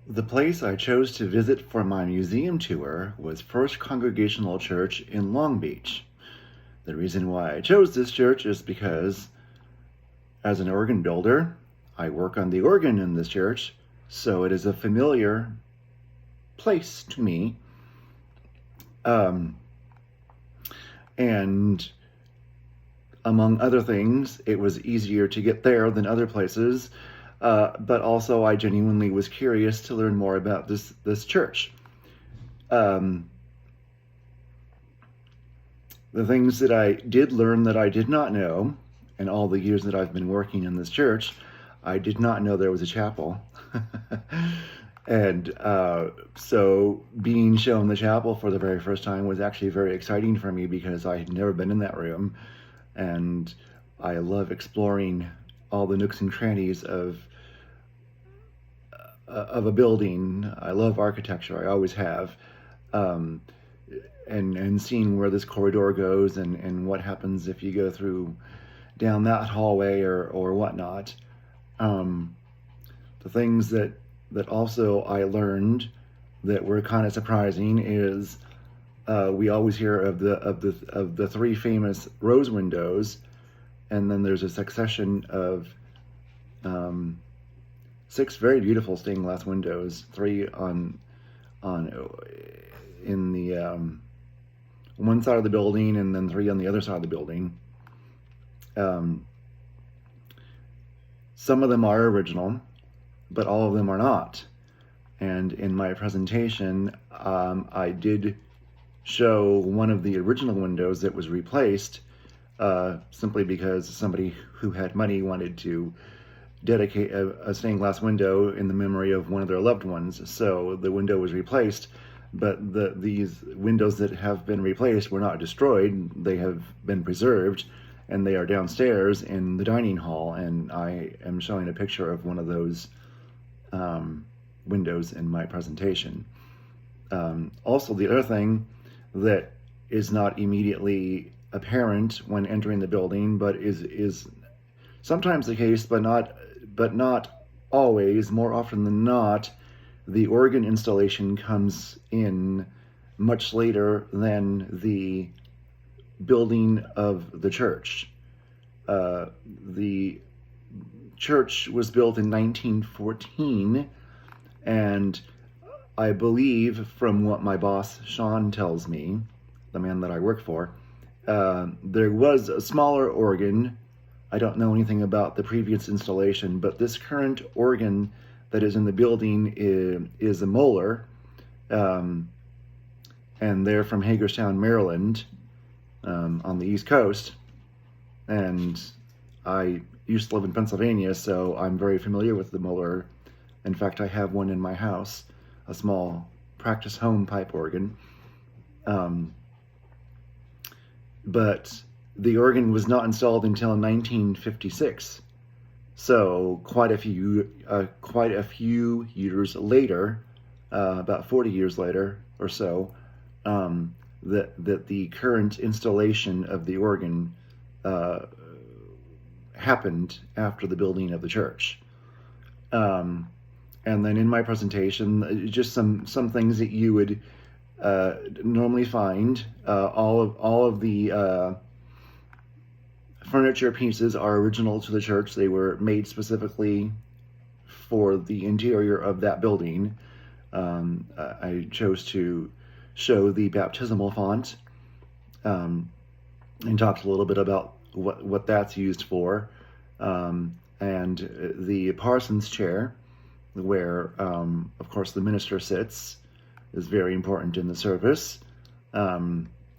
The place I chose to visit for my museum tour was First Congregational Church in Long Beach. The reason why I chose this church is because, as an organ builder, I work on the organ in this church, so it is a familiar place to me. And among other things, it was easier to get there than other places. But also, I genuinely was curious to learn more about this church. Um, the things that I did learn that I did not know, in all the years that I've been working in this church, I did not know there was a chapel. And so being shown the chapel for the very first time was actually very exciting for me because I had never been in that room. And I love exploring all the nooks and crannies of a building. I love architecture. I always have. And seeing where this corridor goes and what happens if you go through down that hallway or whatnot. The things that also I learned that were kind of surprising is we always hear of the three famous rose windows, and then there's a succession of 6 very beautiful stained glass windows, 3 on in the one side of the building, and then 3 on the other side of the building. Some of them are original, but all of them are not. And in my presentation, I did show one of the original windows that was replaced, simply because somebody who had money wanted to dedicate a stained glass window in the memory of one of their loved ones. So the window was replaced, but these windows that have been replaced were not destroyed. They have been preserved, and they are downstairs in the dining hall, and I am showing a picture of one of those windows in my presentation. Also, the other thing that is not immediately apparent when entering the building, but is sometimes the case, but not always. More often than not, the organ installation comes in much later than the building of the church. The church was built in 1914, and I believe, from what my boss Sean tells me, the man that I work for, there was a smaller organ. I don't know anything about the previous installation, but this current organ that is in the building is a Moeller, and they're from Hagerstown, Maryland, on the East Coast. And I used to live in Pennsylvania, so I'm very familiar with the Moeller. In fact, I have one in my house, a small practice home pipe organ. But the organ was not installed until 1956. So quite a few years later, about 40 years later or so, that the current installation of the organ happened after the building of the church. And then in my presentation, just some things that you would normally find. All of the furniture pieces are original to the church. They were made specifically for the interior of that building. I chose to show the baptismal font, and talked a little bit about what that's used for, and the parson's chair, where of course the minister sits, is very important in the service.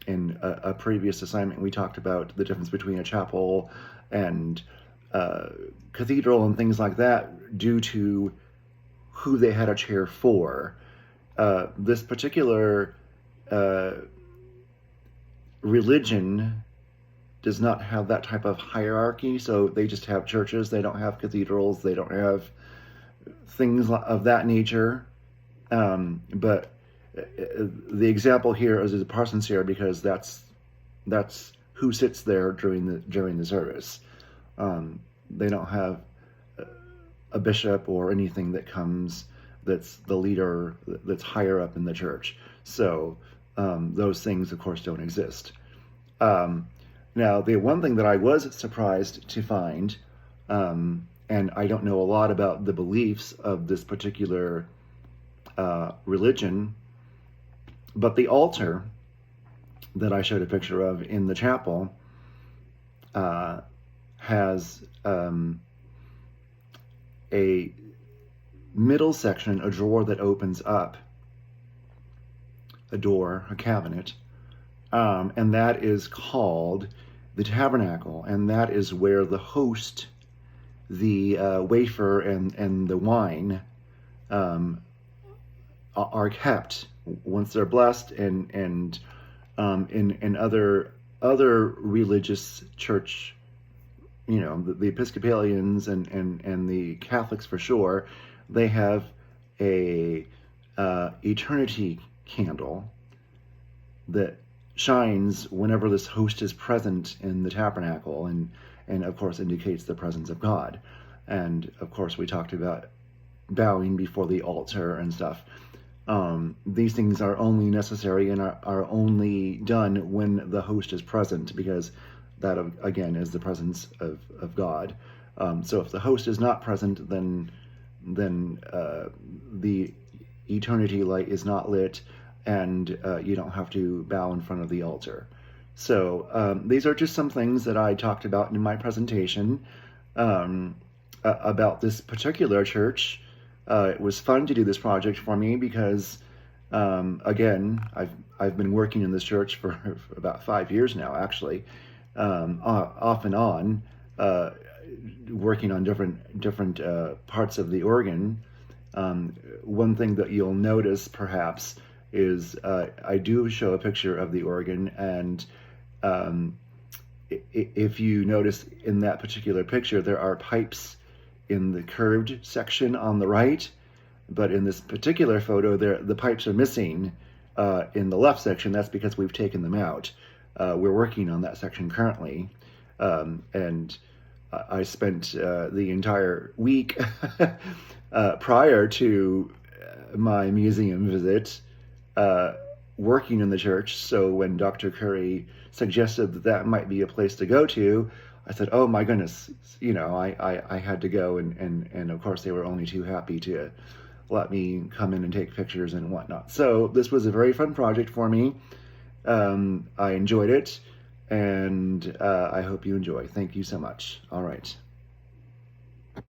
In a previous assignment, we talked about the difference between a chapel and cathedral and things like that due to who they had a chair for. This particular religion does not have that type of hierarchy, so they just have churches. They don't have cathedrals. They don't have things of that nature. But the example here is the parson's chair, because that's who sits there during the service. They don't have a bishop or anything that comes that's the leader that's higher up in the church. So those things, of course, don't exist. Now, the one thing that I was surprised to find, and I don't know a lot about the beliefs of this particular religion, but the altar that I showed a picture of in the chapel has a middle section, a drawer that opens up, a door, a cabinet, and that is called the tabernacle, and that is where the host, the wafer, and the wine are kept once they're blessed. And in other religious church, the Episcopalians and the Catholics for sure, they have a eternity candle that shines whenever this host is present in the tabernacle, and of course indicates the presence of God. And of course we talked about bowing before the altar and stuff. These things are only necessary and are only done when the host is present, because that again is the presence of God. So if the host is not present, then the eternity light is not lit, and you don't have to bow in front of the altar. So these are just some things that I talked about in my presentation about this particular church. It was fun to do this project for me because, again, I've been working in this church for about 5 years now, actually, off and on, working on different parts of the organ. One thing that you'll notice, perhaps, is I do show a picture of the organ, and if you notice in that particular picture, there are pipes in the curved section on the right, but in this particular photo, the pipes are missing in the left section. That's because we've taken them out. We're working on that section currently, and I spent the entire week prior to my museum visit working in the church. So when Dr. Curry suggested that might be a place to go to, I said, oh my goodness, I had to go, and of course they were only too happy to let me come in and take pictures and whatnot. So this was a very fun project for me. I enjoyed it, and I hope you enjoy. Thank you so much. All right.